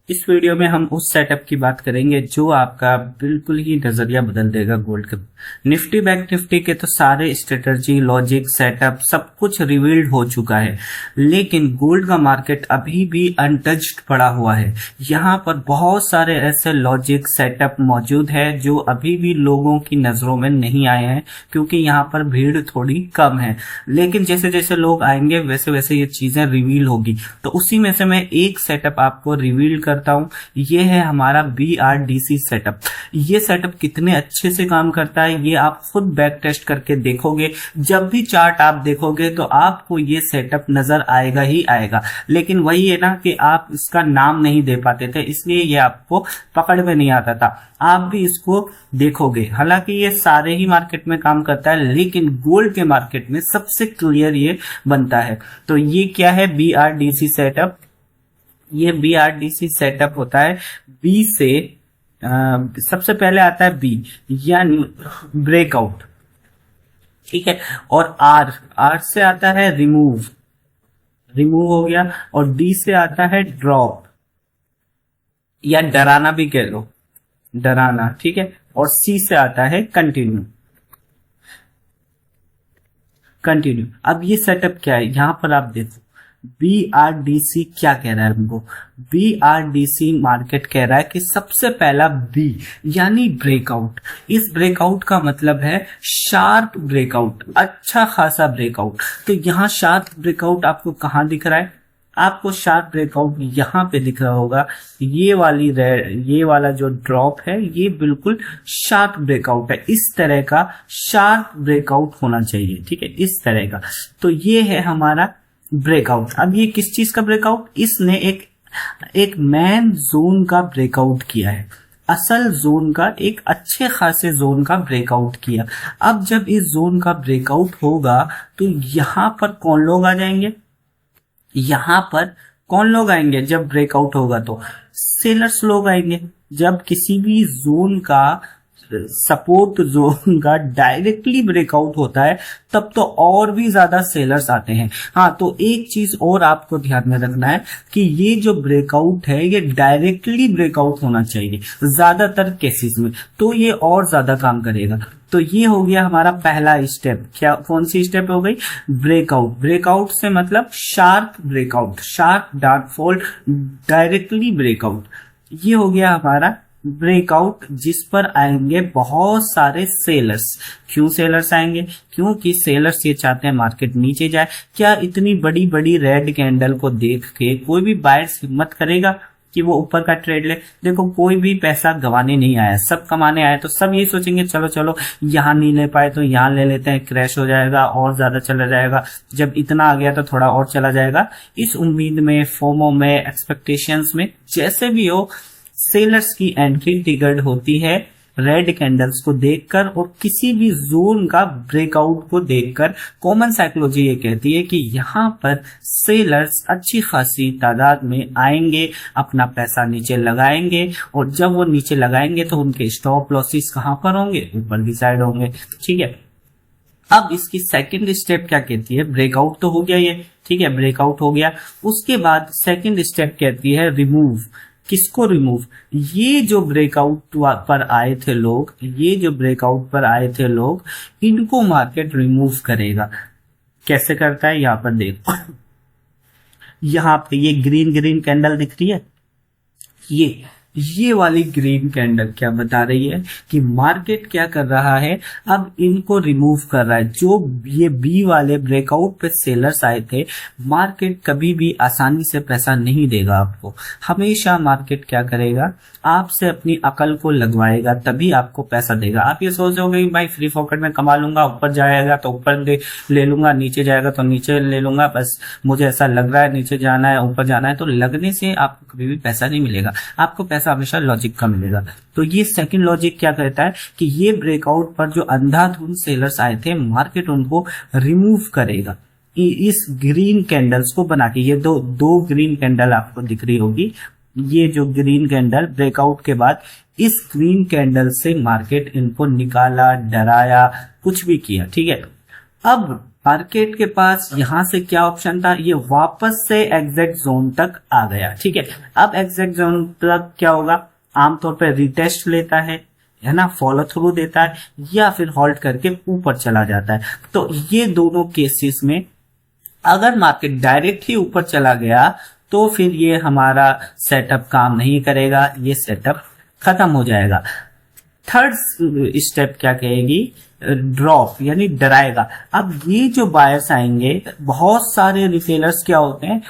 इस वीडियो में हम उस सेटअप की बात करेंगे जो आपका बिल्कुल ही नजरिया बदल देगा गोल्ड का। निफ्टी बैंक निफ्टी के तो सारे स्ट्रेटजी लॉजिक सेटअप सब कुछ रिवील्ड हो चुका है, लेकिन गोल्ड का मार्केट अभी भी अनटच्ड पड़ा हुआ है। यहाँ पर बहुत सारे ऐसे लॉजिक सेटअप मौजूद है जो अभी भी लोगों की नजरों में नहीं आए हैं, क्योंकि यहाँ पर भीड़ थोड़ी कम है। लेकिन जैसे जैसे लोग आएंगे वैसे वैसे ये चीजें रिवील होगी। तो उसी में से मैं एक सेटअप आपको रिवील करता हूं। ये है हमारा BRDC सेटअप। ये सेटअप कितने अच्छे से काम करता है ये आप खुद बैक टेस्ट करके देखोगे। जब भी चार्ट आप देखोगे तो आपको ये सेटअप नजर आएगा ही आएगा, लेकिन वही है ना कि आप इसका नाम नहीं दे पाते थे, इसलिए ये आपको पकड़ में नहीं आता था। आप भी इसको देखोगे, हालांकि ये सारे ही मार्केट में काम करता है, लेकिन गोल्ड के मार्केट में सबसे क्लियर ये बनता है। तो ये क्या है BRDC सेटअप। ये BRDC सेटअप होता है बी से सबसे पहले आता है बी यानी ब्रेकआउट, ठीक है। और आर से आता है रिमूव, रिमूव हो गया। और डी से आता है ड्रॉप या डराना भी कह लो, डराना, ठीक है। और सी से आता है कंटिन्यू, कंटिन्यू। अब ये सेटअप क्या है, यहां पर आप देखो BRDC क्या कह रहा है हमको। BRDC मार्केट कह रहा है कि सबसे पहला बी यानी ब्रेकआउट। इस ब्रेकआउट का मतलब है शार्प ब्रेकआउट, अच्छा खासा ब्रेकआउट। तो यहाँ शार्प ब्रेकआउट आपको कहाँ दिख रहा है? आपको शार्प ब्रेकआउट यहाँ पे दिख रहा होगा। ये वाला जो ड्रॉप है ये बिल्कुल शार्प ब्रेकआउट है। इस तरह का शार्प ब्रेकआउट होना चाहिए, ठीक है, इस तरह का। तो ये है हमारा ब्रेकआउट। अब ये किस चीज का ब्रेकआउट? इसने एक मैन जोन का ब्रेकआउट किया है, असल जोन का, एक अच्छे खासे जोन का ब्रेकआउट किया। अब जब इस जोन का ब्रेकआउट होगा तो यहां पर कौन लोग आ जाएंगे? यहां पर कौन लोग आएंगे जब ब्रेकआउट होगा? तो सेलर्स लोग आएंगे। जब किसी भी जोन का, सपोर्ट जोन का डायरेक्टली ब्रेकआउट होता है तब तो और भी ज्यादा सेलर्स आते हैं। हाँ, तो एक चीज और आपको ध्यान में रखना है कि ये जो ब्रेकआउट है ये डायरेक्टली ब्रेकआउट होना चाहिए ज्यादातर केसेस में, तो ये और ज्यादा काम करेगा। तो ये हो गया हमारा पहला स्टेप। क्या, कौन सी स्टेप हो गई? ब्रेकआउट। ब्रेकआउट से मतलब sharp breakout, sharp downfall, directly breakout. ये हो गया हमारा ब्रेकआउट जिस पर आएंगे बहुत सारे सेलर्स। क्यों सेलर्स आएंगे? क्योंकि सेलर्स ये चाहते हैं मार्केट नीचे जाए। क्या इतनी बड़ी बड़ी रेड कैंडल को देख के कोई भी बायर्स हिम्मत करेगा कि वो ऊपर का ट्रेड ले? देखो, कोई भी पैसा गंवाने नहीं आया, सब कमाने आए। तो सब यही सोचेंगे चलो चलो यहाँ नहीं ले पाए तो यहाँ ले लेते हैं, क्रैश हो जाएगा और ज्यादा चला जाएगा, जब इतना आ गया तो थोड़ा और चला जाएगा। इस उम्मीद में, फोमो में, एक्सपेक्टेशंस में, जैसे भी हो, सेलर्स की एंट्री ट्रिगर्ड होती है रेड कैंडल्स को देखकर और किसी भी जोन का ब्रेकआउट को देखकर। कॉमन साइकोलॉजी ये कहती है कि यहाँ पर सेलर्स अच्छी खासी तादाद में आएंगे, अपना पैसा नीचे लगाएंगे, और जब वो नीचे लगाएंगे तो उनके स्टॉप लॉसेस कहाँ पर होंगे? ऊपर की साइड होंगे, ठीक है। अब इसकी सेकंड स्टेप क्या कहती है? ब्रेकआउट तो हो गया ये, ठीक है, ब्रेकआउट हो गया। उसके बाद सेकंड स्टेप कहती है रिमूव। किसको रिमूव? ये जो ब्रेकआउट पर आए थे लोग, ये जो ब्रेकआउट पर आए थे लोग, इनको मार्केट रिमूव करेगा। कैसे करता है? यहाँ पर देखो, यहाँ पे ये ग्रीन ग्रीन कैंडल दिख रही है, ये वाली ग्रीन कैंडल क्या बता रही है कि मार्केट क्या कर रहा है? अब इनको रिमूव कर रहा है। जो ये बी वाले ब्रेकआउट पे सेलर्स आए थे, मार्केट कभी भी आसानी से पैसा नहीं देगा आपको। हमेशा मार्केट क्या करेगा? आपसे अपनी अकल को लगवाएगा, तभी आपको पैसा देगा। आप ये सोचोगे कि भाई फ्री पॉकेट में कमा लूंगा, ऊपर जाएगा तो ऊपर ले लूंगा, नीचे जाएगा तो नीचे ले लूंगा, बस मुझे ऐसा लग रहा है नीचे जाना है ऊपर जाना है। तो लगने से आपको कभी भी पैसा नहीं मिलेगा, आपको पैसा हमेशा लॉजिक का मिलेगा। तो ये सेकंड लॉजिक क्या कहता है कि ये ब्रेकआउट पर जो अंधाधुंध सेलर्स आए थे, मार्केट उनको रिमूव करेगा इस ग्रीन कैंडल्स को बना के। ये दो ग्रीन कैंडल आपको दिख रही होगी। ये जो ग्रीन कैंडल ब्रेकआउट के बाद, इस ग्रीन कैंडल से मार्केट इनको निकाला, डराया, कुछ भी किया, ठीक है। अब मार्केट के पास यहाँ से क्या ऑप्शन था, ये वापस से एग्जैक्ट जोन तक आ गया। ठीक है, अब एग्जैक्ट जोन तक क्या होगा, आमतौर पर रिटेस्ट लेता है ना, फॉलो थ्रू देता है, या फिर हॉल्ट करके ऊपर चला जाता है। तो ये दोनों केसेस में अगर मार्केट डायरेक्ट ही ऊपर चला गया तो फिर ये हमारा सेटअप काम नहीं करेगा, ये सेटअप खत्म हो जाएगा। थर्ड स्टेप क्या कहेगी, ड्रॉप यानी डराएगा। अब ये जो बायर्स आएंगे, बहुत सारे रिटेलर्स क्या होते हैं,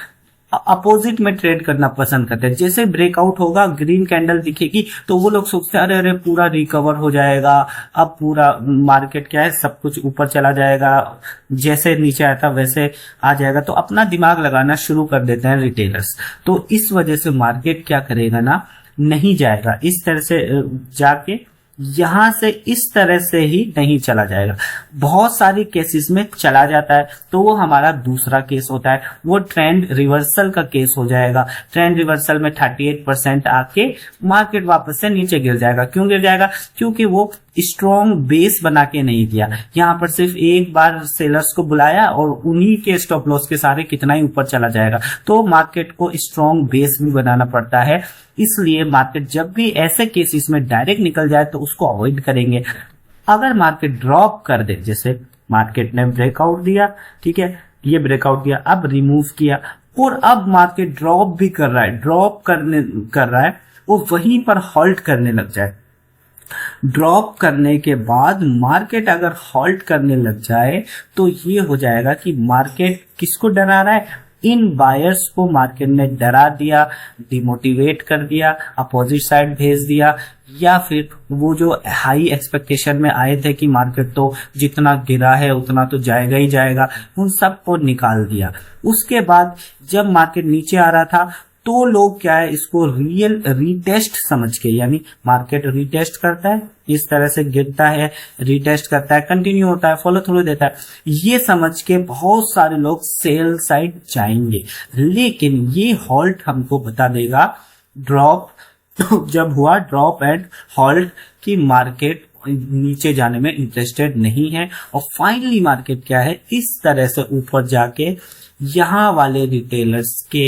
अपोजिट में ट्रेड करना पसंद करते हैं। जैसे ब्रेकआउट होगा, ग्रीन कैंडल दिखेगी, तो वो लोग सोचते हैं अरे अरे पूरा रिकवर हो जाएगा, अब पूरा मार्केट क्या है, सब कुछ ऊपर चला जाएगा, जैसे नीचे आया था वैसे आ जाएगा। तो अपना दिमाग लगाना शुरू कर देते हैं रिटेलर्स। तो इस वजह से मार्केट क्या करेगा ना, नहीं जाएगा इस तरह से, जाके यहां से इस तरह से ही नहीं चला जाएगा। बहुत सारी केसेस में चला जाता है, तो वो हमारा दूसरा केस होता है, वो ट्रेंड रिवर्सल का केस हो जाएगा। ट्रेंड रिवर्सल में 38% आके मार्केट वापस से नीचे गिर जाएगा। क्यों गिर जाएगा, क्योंकि वो स्ट्रॉन्ग बेस बना के नहीं दिया। यहाँ पर सिर्फ एक बार सेलर्स को बुलाया और उन्हीं के स्टॉप लॉस के सारे कितना ही ऊपर चला जाएगा। तो मार्केट को स्ट्रॉन्ग बेस भी बनाना पड़ता है, इसलिए मार्केट जब भी ऐसे केसेस में डायरेक्ट निकल जाए तो उसको अवॉइड करेंगे। अगर मार्केट ड्रॉप कर दे, जैसे मार्केट ने ब्रेकआउट दिया, ठीक है, ये ब्रेकआउट दिया, अब रिमूव किया और अब मार्केट ड्रॉप भी कर रहा है, ड्रॉप कर रहा है, वो वहीं पर हॉल्ट करने लग जाए। ड्रॉप करने के बाद मार्केट अगर हॉल्ट करने लग जाए तो ये हो जाएगा कि मार्केट किसको डरा रहा है, इन बायर्स को मार्केट ने डरा दिया, डिमोटिवेट कर दिया, अपोजिट साइड भेज दिया, या फिर वो जो हाई एक्सपेक्टेशन में आए थे कि मार्केट तो जितना गिरा है उतना तो जाएगा ही जाएगा, उन सब को निकाल दिया। उसके बाद जब मार्केट नीचे आ रहा था तो लोग क्या है, इसको रियल रीटेस्ट समझ के, यानी मार्केट रीटेस्ट करता है, इस तरह से गिरता है, रीटेस्ट करता है, कंटिन्यू होता है, फॉलो थ्रू देता है, ये समझ के बहुत सारे लोग सेल साइड जाएंगे। लेकिन ये हॉल्ट हमको बता देगा, ड्रॉप जब हुआ, ड्रॉप एंड हॉल्ट, की मार्केट नीचे जाने में इंटरेस्टेड नहीं है। और फाइनली मार्केट क्या है, इस तरह से ऊपर जाके यहाँ वाले रिटेलर्स के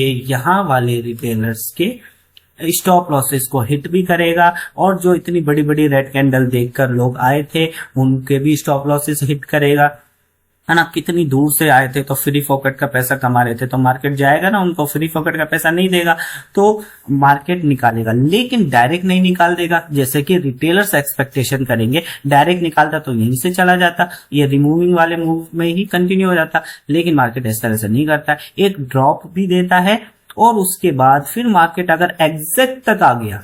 स्टॉप लॉसेस को हिट भी करेगा, और जो इतनी बड़ी बड़ी रेड कैंडल देखकर लोग आए थे उनके भी स्टॉप लॉसेस हिट करेगा, है ना। कितनी दूर से आए थे तो फ्री पॉकेट का पैसा कमा रहे थे, तो मार्केट जाएगा ना, उनको फ्री पॉकेट का पैसा नहीं देगा तो मार्केट निकालेगा। लेकिन डायरेक्ट नहीं निकाल देगा, जैसे कि रिटेलर्स एक्सपेक्टेशन करेंगे। डायरेक्ट निकालता तो यहीं से चला जाता, ये रिमूविंग वाले मूव में ही कंटिन्यू हो जाता। लेकिन मार्केट इस तरह से नहीं करता, एक ड्रॉप भी देता है और उसके बाद फिर मार्केट अगर एग्जैक्ट तक आ गया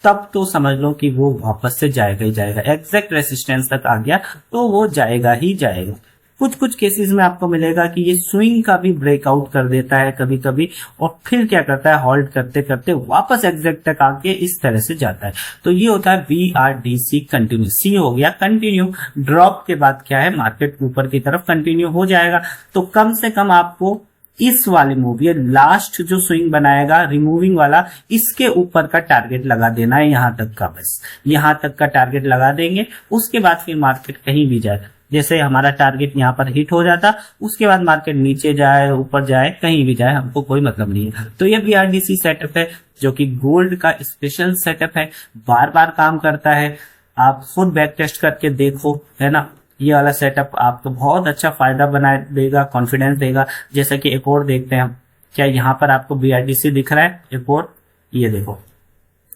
तब तो समझ लो कि वो वापस से जाएगा ही जाएगा। एग्जैक्ट रेसिस्टेंस तक आ गया तो वो जाएगा ही जाएगा। कुछ केसेस में आपको मिलेगा कि ये स्विंग का भी ब्रेकआउट कर देता है कभी कभी, और फिर क्या करता है, होल्ड करते करते वापस एग्जैक्ट तक आके इस तरह से जाता है। तो ये होता है BRDC कंटिन्यू। सी हो गया कंटिन्यू, ड्रॉप के बाद क्या है, मार्केट ऊपर की तरफ कंटिन्यू हो जाएगा। तो कम से कम आपको इस वाले मूव, ये लास्ट जो स्विंग बनाएगा रिमूविंग वाला, इसके ऊपर का टारगेट लगा देना है, यहां तक का, बस यहां तक का टारगेट लगा देंगे। उसके बाद फिर मार्केट कहीं भी जाए, जैसे हमारा टारगेट यहाँ पर हिट हो जाता, उसके बाद मार्केट नीचे जाए ऊपर जाए कहीं भी जाए, हमको कोई मतलब नहीं है। तो ये BRDC सेटअप है जो कि गोल्ड का स्पेशल सेटअप है, बार बार काम करता है। आप खुद बैक टेस्ट करके देखो, है ना। ये वाला सेटअप आपको बहुत अच्छा फायदा बना देगा, कॉन्फिडेंस देगा। जैसे कि एक और देखते हैं, क्या यहाँ पर आपको BRDC दिख रहा है, एक और ये देखो,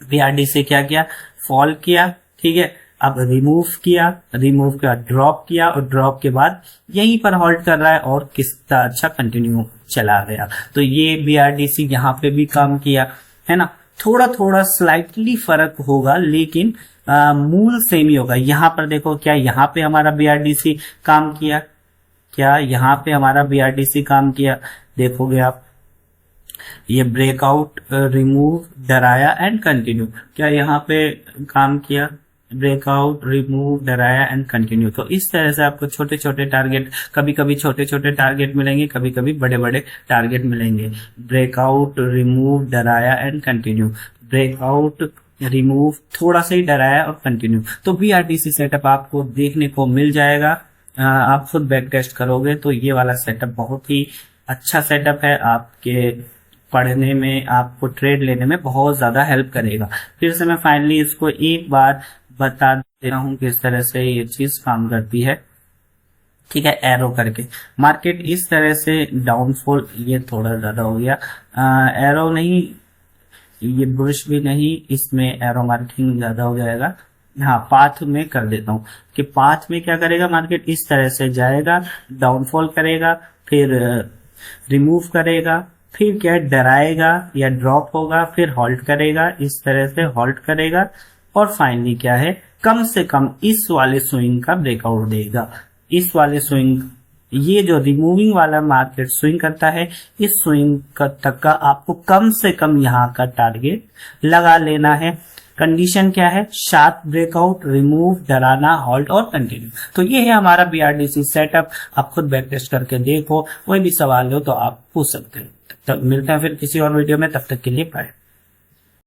BRDC क्या किया, फॉल किया, ठीक है, अब रिमूव किया ड्रॉप किया, और ड्रॉप के बाद यहीं पर होल्ड कर रहा है और कितना अच्छा कंटिन्यू चला गया। तो ये BRDC यहाँ पे भी काम किया, है ना। थोड़ा थोड़ा स्लाइटली फर्क होगा, लेकिन मूल सेम ही होगा। यहाँ पर देखो, क्या यहाँ पे हमारा BRDC काम किया, क्या यहाँ पे हमारा BRDC काम किया, देखोगे आप, ये ब्रेकआउट, रिमूव, डराया एंड कंटिन्यू, क्या यहाँ पे काम किया, ब्रेकआउट, रिमूव, डराया एंड कंटिन्यू। तो इस तरह से आपको छोटे छोटे टारगेट, कभी कभी छोटे छोटे टारगेट मिलेंगे, कभी कभी बड़े बड़े टारगेट मिलेंगे। ब्रेकआउट, रिमूव, डराया एंड कंटिन्यू, ब्रेकआउट, रिमूव, थोड़ा सा ही डराया और कंटिन्यू। तो BRDC सेटअप आपको देखने को मिल जाएगा। आप खुद बैक टेस्ट करोगे तो ये वाला सेटअप बहुत ही अच्छा सेटअप है, आपके पढ़ने में, आपको ट्रेड लेने में बहुत ज़्यादा हेल्प करेगा। फिर से मैं फाइनली इसको एक बार बता दे रहा हूँ किस तरह से ये चीज़ काम करती है। ठीक है, एरो करके मार्केट इस तरह से डाउनफॉल, ये थोड़ा ज़्यादा हो गया, एरो नहीं, ये बुश भी नहीं, इसमें एरो मार्किंग ज़्यादा हो जाएगा। हाँ, पाथ में कर देता हूँ कि पाथ में क्या करेगा, मार्केट इस तरह से जाएगा, डाउनफॉल करेगा, फिर रिमूव करेगा, फिर क्या डराएगा या ड्रॉप होगा, फिर हॉल्ट करेगा, इस तरह से हॉल्ट करेगा, और फाइनली क्या है, कम से कम इस वाले स्विंग का ब्रेकआउट देगा। इस वाले स्विंग, ये जो रिमूविंग वाला मार्केट स्विंग करता है, इस स्विंग तक का आपको कम से कम यहाँ का टारगेट लगा लेना है। कंडीशन क्या है, शार्प ब्रेकआउट, रिमूव, डराना, हॉल्ट और कंटिन्यू। तो ये है हमारा बीआरडीसी सेटअप। आप खुद बैक टेस्ट करके देखो, कोई भी सवाल हो तो आप पूछ सकते हैं। तब मिलते हैं फिर किसी और वीडियो में, तब तक के लिए बाय।